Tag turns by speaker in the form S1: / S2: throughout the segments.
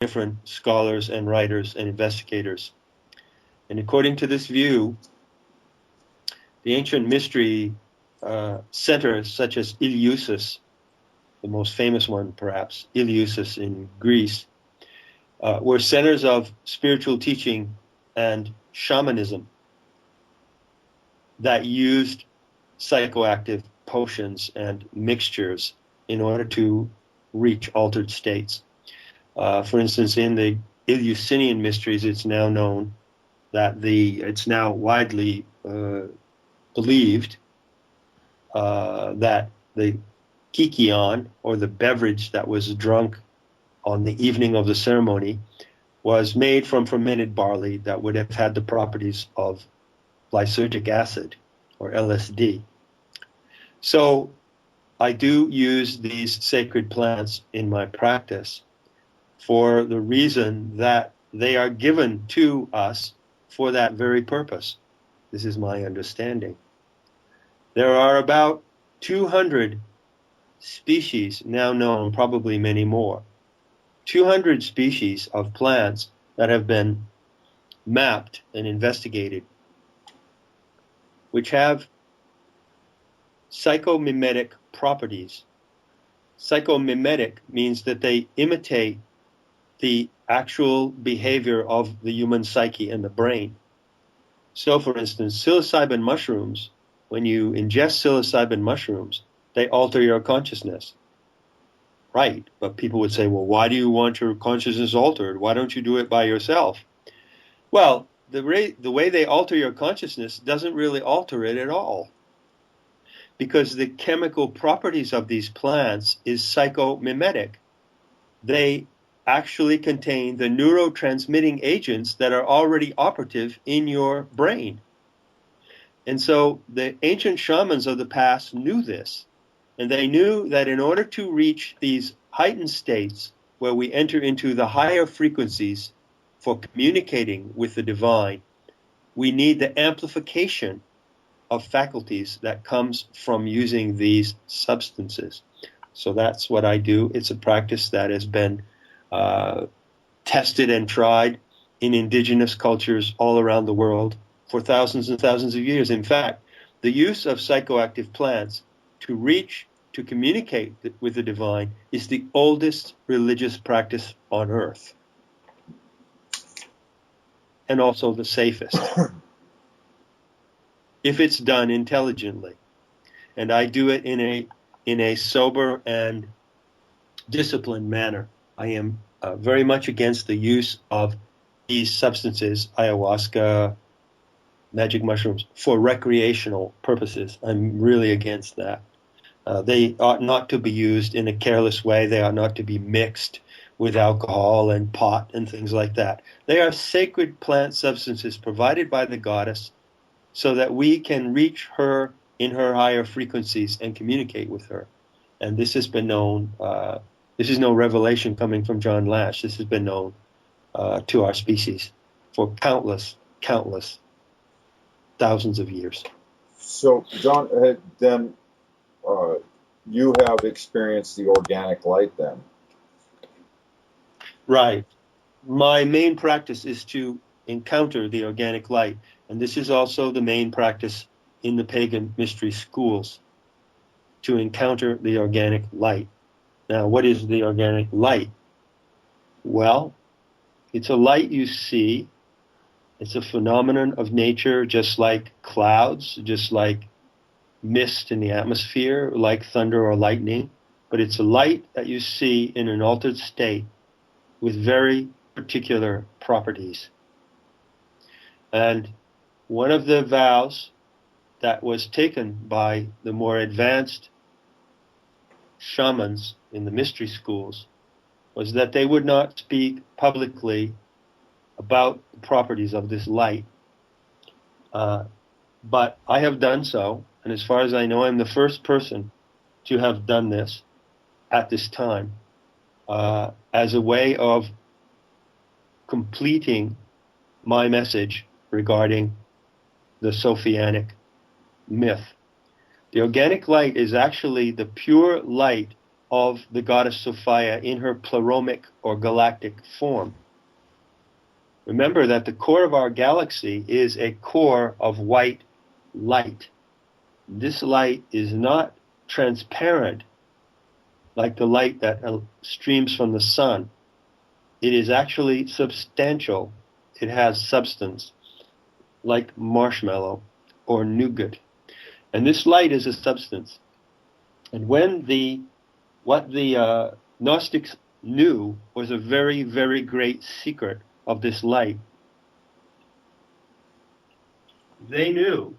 S1: different scholars and writers and investigators. And according to this view, the ancient mystery centers such as Eleusis, the most famous one perhaps, Eleusis in Greece, were centers of spiritual teaching and shamanism that used psychoactive potions and mixtures in order to reach altered states. For instance, in the Eleusinian mysteries, it's now known that it's now widely believed that the kykeon, or the beverage that was drunk on the evening of the ceremony, was made from fermented barley that would have had the properties of lysergic acid, or LSD. So I do use these sacred plants in my practice for the reason that they are given to us for that very purpose. This is my understanding. There are about 200 species now known, probably many more. 200 species of plants that have been mapped and investigated, which have psychomimetic properties. Psychomimetic means that they imitate the actual behavior of the human psyche and the brain. So, for instance, psilocybin mushrooms, when you ingest psilocybin mushrooms, they alter your consciousness. Right, but people would say, well, why do you want your consciousness altered? Why don't you do it by yourself? Well, the way they alter your consciousness doesn't really alter it at all, because the chemical properties of these plants is psychomimetic. They actually contain the neurotransmitting agents that are already operative in your brain. And so the ancient shamans of the past knew this. And they knew that in order to reach these heightened states where we enter into the higher frequencies for communicating with the divine, we need the amplification of faculties that comes from using these substances. So that's what I do. It's a practice that has been tested and tried in indigenous cultures all around the world for thousands and thousands of years. In fact, the use of psychoactive plants to communicate with the divine is the oldest religious practice on earth, and also the safest, if it's done intelligently. And I do it in a sober and disciplined manner. I am very much against the use of these substances, ayahuasca, magic mushrooms, for recreational purposes. I'm really against that. They ought not to be used in a careless way. They ought not to be mixed with alcohol and pot and things like that. They are sacred plant substances provided by the goddess so that we can reach her in her higher frequencies and communicate with her. And this has been known. This is no revelation coming from John Lash. This has been known to our species for countless thousands of years.
S2: So, John, then you have experienced the organic light then?
S1: Right. My main practice is to encounter the organic light. And this is also the main practice in the pagan mystery schools, to encounter the organic light. Now, what is the organic light? Well, it's a light you see. It's a phenomenon of nature, just like clouds, just like mist in the atmosphere, like thunder or lightning. But it's a light that you see in an altered state with very particular properties. And one of the vows that was taken by the more advanced shamans in the mystery schools was that they would not speak publicly about the properties of this light. But I have done so, and as far as I know, I'm the first person to have done this at this time as a way of completing my message regarding the Sophianic myth. The organic light is actually the pure light of the goddess Sophia in her pleromic or galactic form. Remember that the core of our galaxy is a core of white light. This light is not transparent like the light that streams from the sun. It is actually substantial. It has substance, like marshmallow or nougat. And this light is a substance. And what the Gnostics knew was a very, very great secret of this light. They knew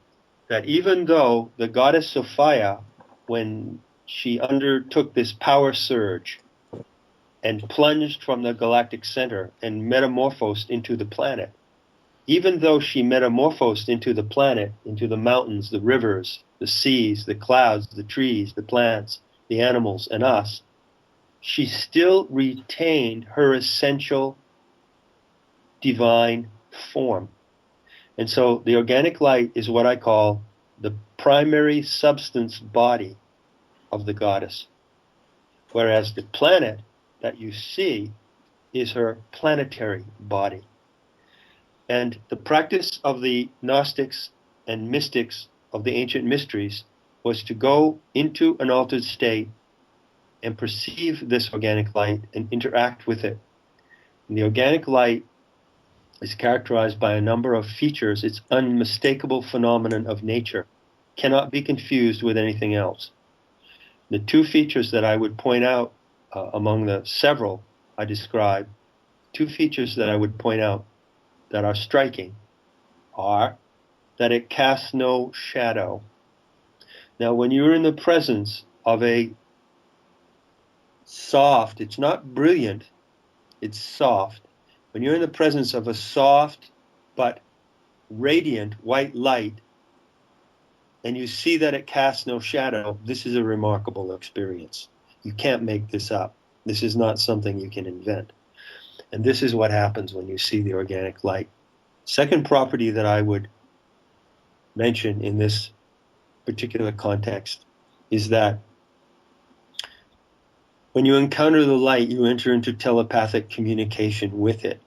S1: that even though the goddess Sophia, when she undertook this power surge and plunged from the galactic center and metamorphosed into the planet, even though she metamorphosed into the planet, into the mountains, the rivers, the seas, the clouds, the trees, the plants, the animals, and us, she still retained her essential divine form. And so the organic light is what I call the primary substance body of the goddess, whereas the planet that you see is her planetary body. And the practice of the Gnostics and mystics of the ancient mysteries was to go into an altered state and perceive this organic light and interact with it. And the organic light is characterized by a number of features. It's unmistakable phenomenon of nature, cannot be confused with anything else. The two features that I would point out among the several I describe, two features that I would point out that are striking are that it casts no shadow. Now, when you're in the presence of a soft, it's not brilliant, it's soft. When you're in the presence of a soft but radiant white light, and you see that it casts no shadow, this is a remarkable experience. You can't make this up. This is not something you can invent. And this is what happens when you see the organic light. Second property that I would mention in this particular context is that when you encounter the light, you enter into telepathic communication with it.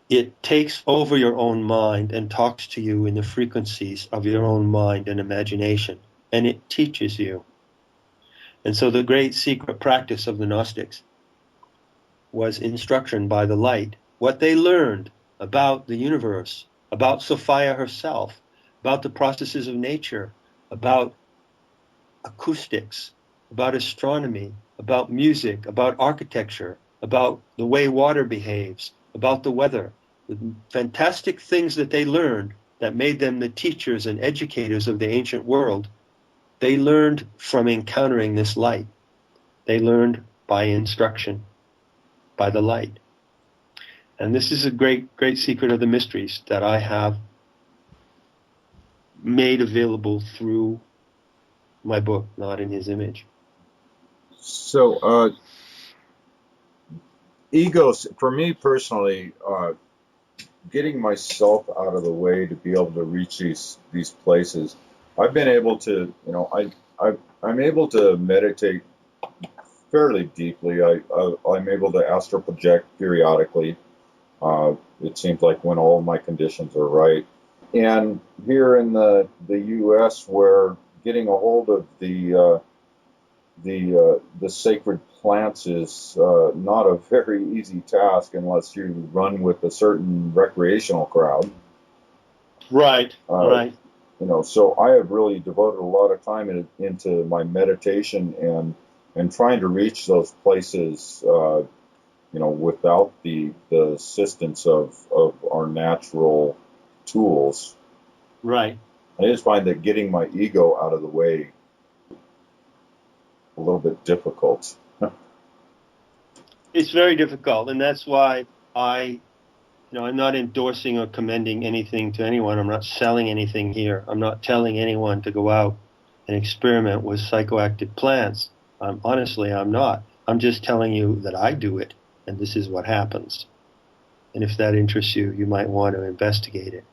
S1: It takes over your own mind and talks to you in the frequencies of your own mind and imagination, and it teaches you. And so the great secret practice of the Gnostics was instruction by the light. What they learned about the universe, about Sophia herself, about the processes of nature, about acoustics, about astronomy, about music, about architecture, about the way water behaves, about the weather, the fantastic things that they learned that made them the teachers and educators of the ancient world, they learned from encountering this light. They learned by instruction, by the light. And this is a great, great secret of the mysteries that I have made available through my book, Not in His Image.
S2: So, egos, for me personally, getting myself out of the way to be able to reach these places, I've been able to, I'm able to meditate fairly deeply. I'm able to astral project periodically. It seems like when all of my conditions are right. And here in the U.S., where getting a hold of the sacred plants is not a very easy task unless you run with a certain recreational crowd.
S1: Right, right.
S2: So I have really devoted a lot of time into my meditation and trying to reach those places, without the assistance of our natural tools.
S1: Right.
S2: I just find that getting my ego out of the way a little bit difficult.
S1: It's very difficult, and that's why I'm not endorsing or commending anything to anyone. I'm not selling anything here. I'm not telling anyone to go out and experiment with psychoactive plants. Honestly, I'm not. I'm just telling you that I do it, and this is what happens. And if that interests you, you might want to investigate it.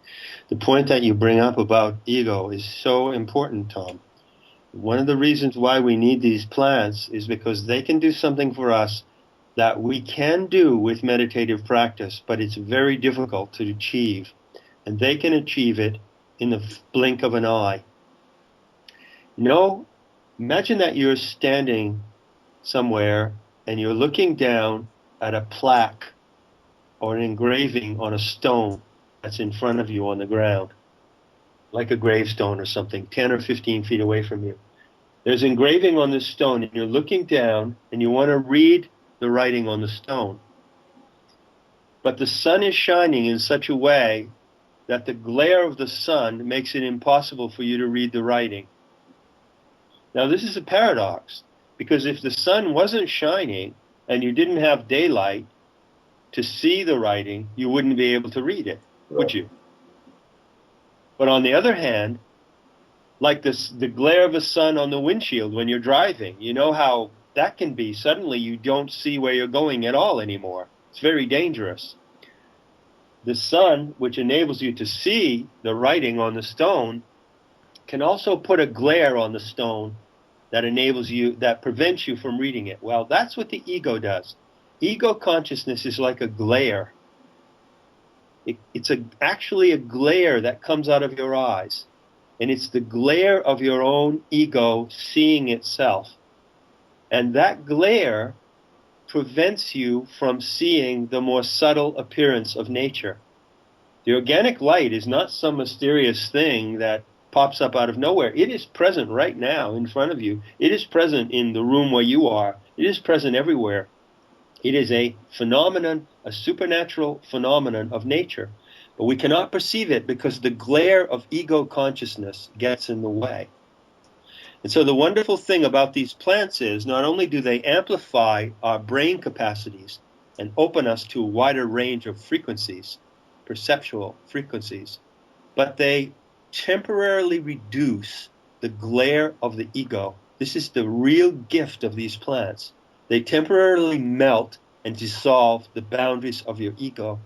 S1: The point that you bring up about ego is so important, Tom. One of the reasons why we need these plants is because they can do something for us that we can do with meditative practice, but it's very difficult to achieve. And they can achieve it in the blink of an eye. Imagine that you're standing somewhere and you're looking down at a plaque or an engraving on a stone that's in front of you on the ground, like a gravestone or something, 10 or 15 feet away from you. There's engraving on this stone, and you're looking down, and you want to read the writing on the stone. But the sun is shining in such a way that the glare of the sun makes it impossible for you to read the writing. Now, this is a paradox, because if the sun wasn't shining and you didn't have daylight to see the writing, you wouldn't be able to read it, would you? But on the other hand, like the glare of the sun on the windshield when you're driving, you know how that can be. Suddenly you don't see where you're going at all anymore. It's very dangerous. The sun, which enables you to see the writing on the stone, can also put a glare on the stone that prevents you from reading it. Well, that's what the ego does. Ego consciousness is like a glare. It's actually a glare that comes out of your eyes. And it's the glare of your own ego seeing itself. And that glare prevents you from seeing the more subtle appearance of nature. The organic light is not some mysterious thing that pops up out of nowhere. It is present right now in front of you. It is present in the room where you are. It is present everywhere. It is a phenomenon, a supernatural phenomenon of nature. But we cannot perceive it because the glare of ego consciousness gets in the way. And so the wonderful thing about these plants is not only do they amplify our brain capacities and open us to a wider range of frequencies, perceptual frequencies, but they temporarily reduce the glare of the ego. This is the real gift of these plants. They temporarily melt and dissolve the boundaries of your ego.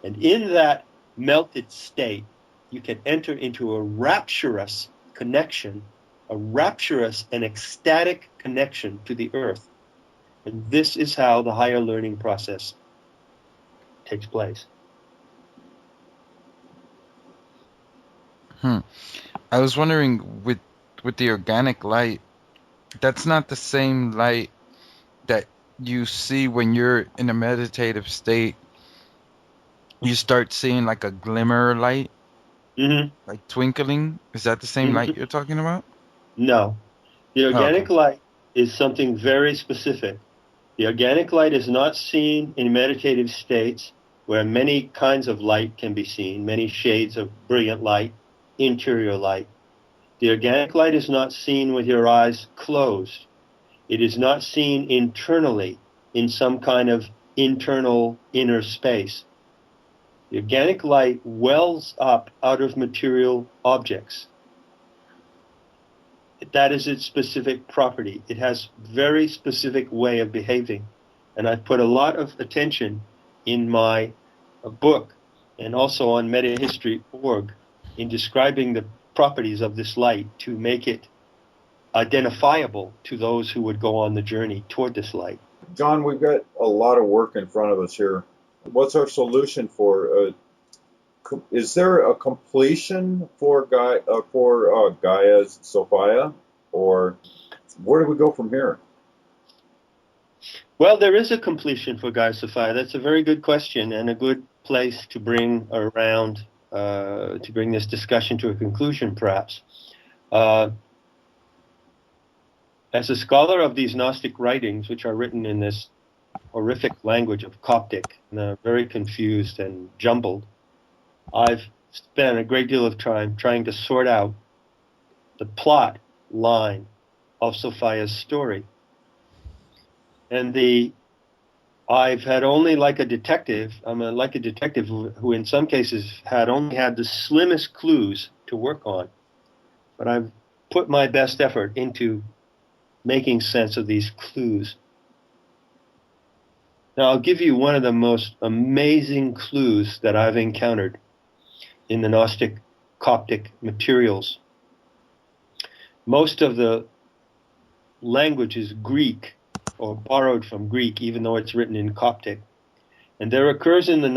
S1: And in that melted state, you can enter into a rapturous connection, a rapturous and ecstatic connection to the earth. And this is how the higher learning process takes place.
S3: I was wondering with the organic light, that's not the same light that you see when you're in a meditative state. You start seeing like a glimmer light, like twinkling. Is that the same light you're talking about?
S1: No. The organic
S3: Okay.
S1: light is something very specific. The organic light is not seen in meditative states where many kinds of light can be seen, many shades of brilliant light, interior light. The organic light is not seen with your eyes closed. It is not seen internally in some kind of internal inner space. The organic light wells up out of material objects. That is its specific property. It has very specific way of behaving. And I've put a lot of attention in my book and also on metahistory.org in describing the properties of this light to make it identifiable to those who would go on the journey toward this light.
S2: John, we've got a lot of work in front of us here. What's our solution for? Is there a completion for Gaia's Sophia, or where do we go from here?
S1: Well, there is a completion for Gaia Sophia. That's a very good question and a good place to bring around, to bring this discussion to a conclusion, perhaps. As a scholar of these Gnostic writings, which are written in this horrific language of Coptic, and they're very confused and jumbled, I've spent a great deal of time trying to sort out the plot line of Sophia's story. And I've had only like a detective who in some cases had only had the slimmest clues to work on. But I've put my best effort into making sense of these clues. Now I'll give you one of the most amazing clues that I've encountered in the Gnostic Coptic materials. most of the language is Greek or borrowed from Greek, even though it's written in Coptic. And there occurs in the